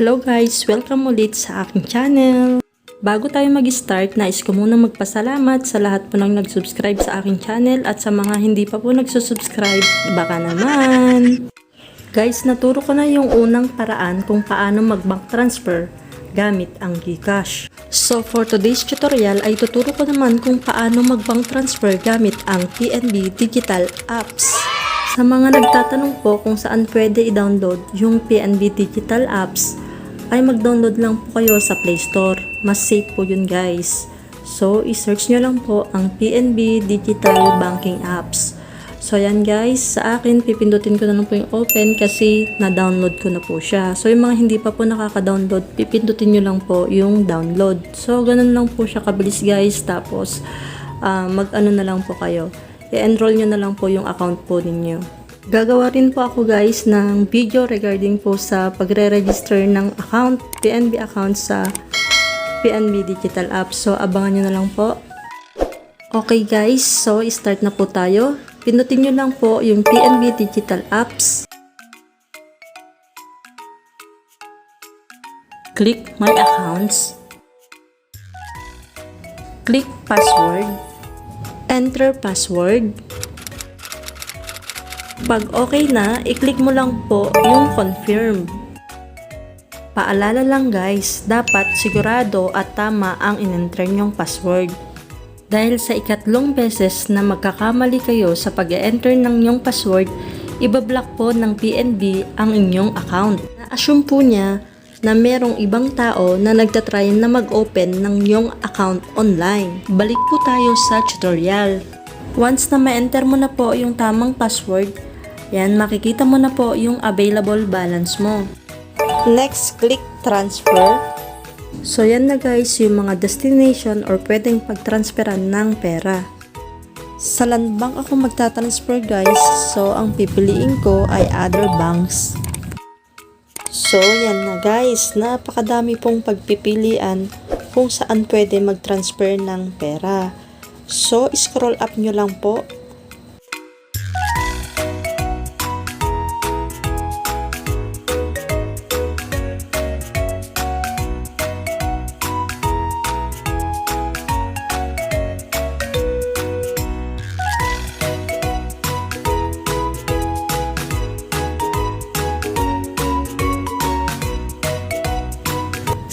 Hello guys! Welcome ulit sa aking channel! Bago tayo mag-start, nais ko muna magpasalamat sa lahat po ng nag-subscribe sa aking channel at sa mga hindi pa po nagsusubscribe, baka naman! Guys, naturo ko na yung unang paraan kung paano mag-bank transfer gamit ang GCash. So for today's tutorial ay tuturo ko naman kung paano mag-bank transfer gamit ang PNB Digital Apps. Sa mga nagtatanong po kung saan pwede i-download yung PNB Digital Apps, ay mag-download lang po kayo sa Play Store. Mas safe po yun guys. So, i-search nyo lang po ang PNB Digital Banking Apps. So, ayan guys, sa akin, pipindutin ko na lang po yung open kasi na-download ko na po siya. So, yung mga hindi pa po nakaka-download, pipindutin nyo lang po yung download. So, ganun lang po siya kabilis guys. Tapos, mag-ano na lang po kayo. I-enroll nyo na lang po yung account po ninyo. Gagawa rin po ako guys ng video regarding po sa pagre-register ng account, PNB account sa PNB Digital App. So, abangan nyo na lang po. Okay guys, so start na po tayo. Pindutin nyo lang po yung PNB Digital Apps. Click My Accounts. Click Password. Enter password. Pag okay na, i-click mo lang po yung confirm. Paalala lang guys, dapat sigurado at tama ang in-enter nyong password. Dahil sa ikatlong beses na magkakamali kayo sa pag-enter ng nyong password, ibablock po ng PNB ang inyong account. Na-assume po niya na merong ibang tao na nagtatry na mag-open ng iyong account online. Balik po tayo sa tutorial. Once na ma-enter mo na po yung tamang password, yan, makikita mo na po yung available balance mo. Next, click transfer. So yan na guys yung mga destination or pwedeng pag-transferan ng pera. Sa Landbank ako magta-transfer guys, so ang pipiliin ko ay other banks. So, yan na guys. Napakadami pong pagpipilian kung saan pwede mag-transfer ng pera. So, scroll up nyo lang po.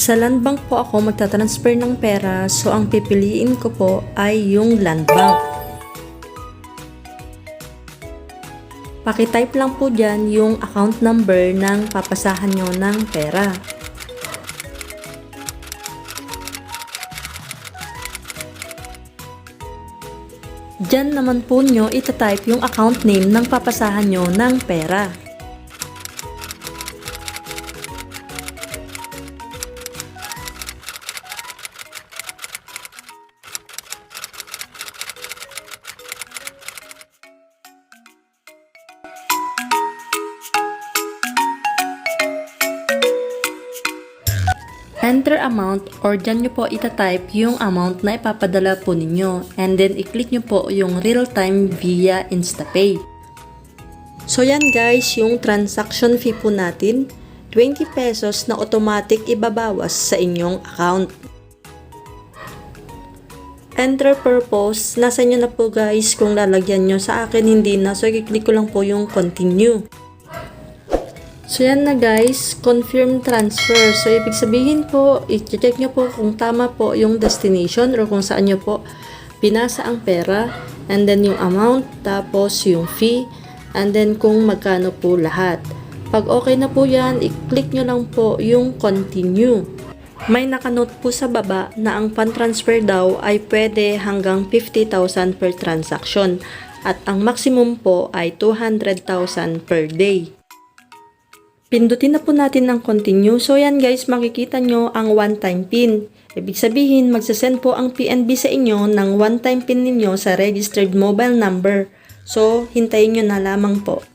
Sa Landbank po ako magta-transfer ng pera, so ang pipiliin ko po ay yung Landbank. Paki-type lang po dyan yung account number ng papasahan nyo ng pera. Dyan naman po nyo itatype yung account name ng papasahan nyo ng pera. Enter amount or dyan nyo po itatype yung amount na ipapadala po ninyo and then i-click nyo po yung real time via InstaPay. So yan guys, yung transaction fee po natin, 20 pesos na automatic ibabawas sa inyong account. Enter purpose, nasa nyo na po guys kung lalagyan nyo. Sa akin hindi na, so i-click ko lang po yung continue. So yan na guys, confirm transfer. So ibig sabihin po, i-check nyo po kung tama po yung destination or kung saan nyo po pinasa ang pera, and then yung amount, tapos yung fee, and then kung magkano po lahat. Pag okay na po yan, i-click nyo lang po yung continue. May nakanote po sa baba na ang pan-transfer daw ay pwede hanggang 50,000 per transaction at ang maximum po ay 200,000 per day. Pindutin na po natin ng continue. So yan guys, makikita nyo ang one-time PIN. Ibig sabihin, magsasend po ang PNB sa inyo ng one-time PIN ninyo sa registered mobile number. So, hintayin nyo na lamang po.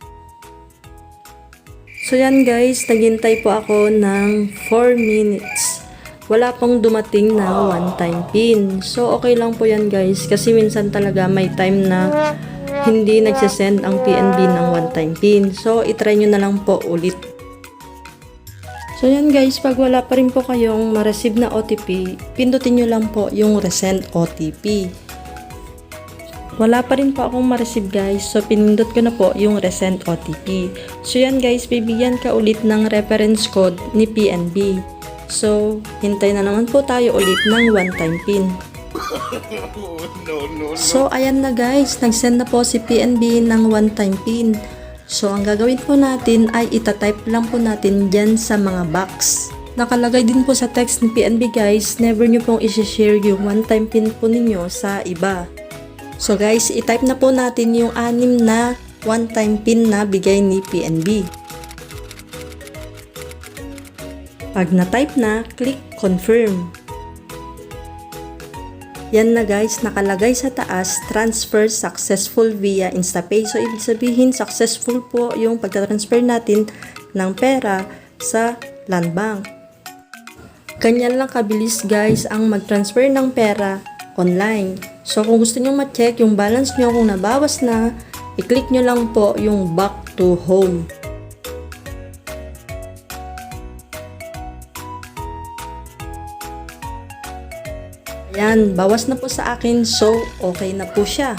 So yan guys, naghintay po ako ng 4 minutes. Wala pong dumating na one-time PIN. So okay lang po yan guys, kasi minsan talaga may time na hindi nagsasend ang PNB ng one-time PIN. So, itry nyo na lang po ulit. So yan guys, pag wala pa rin po kayong ma-receive na OTP, pindutin nyo lang po yung resend OTP. Wala pa rin po akong ma-receive guys, so pinindot ko na po yung resend OTP. So yan guys, bibigyan ka ulit ng reference code ni PNB. So, hintay na naman po tayo ulit ng one-time PIN. So, ayan na guys, nag-send na po si PNB ng one-time PIN. So, ang gagawin po natin ay itatype lang po natin dyan sa mga box. Nakalagay din po sa text ni PNB guys, never nyo pong isi-share yung one-time PIN po ninyo sa iba. So guys, itype na po natin yung 6 na one-time PIN na bigay ni PNB. Pag na-type na, click confirm. Yan na guys, nakalagay sa taas, transfer successful via InstaPay. So, ibig sabihin, successful po yung pagtatransfer natin ng pera sa Land Bank. Ganyan lang kabilis guys ang mag-transfer ng pera online. So, kung gusto nyo ma-check yung balance nyo kung nabawas na, i-click nyo lang po yung back to home. Ayan, bawas na po sa akin, so okay na po siya.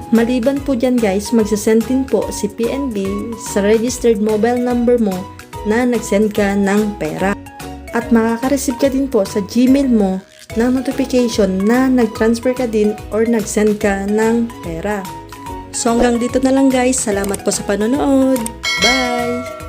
Maliban po dyan guys, magsasend din po si PNB sa registered mobile number mo na nagsend ka ng pera. At makaka-receive ka din po sa Gmail mo ng notification na nag-transfer ka din or nag-send ka ng pera. So hanggang dito na lang guys, salamat po sa panonood. Bye!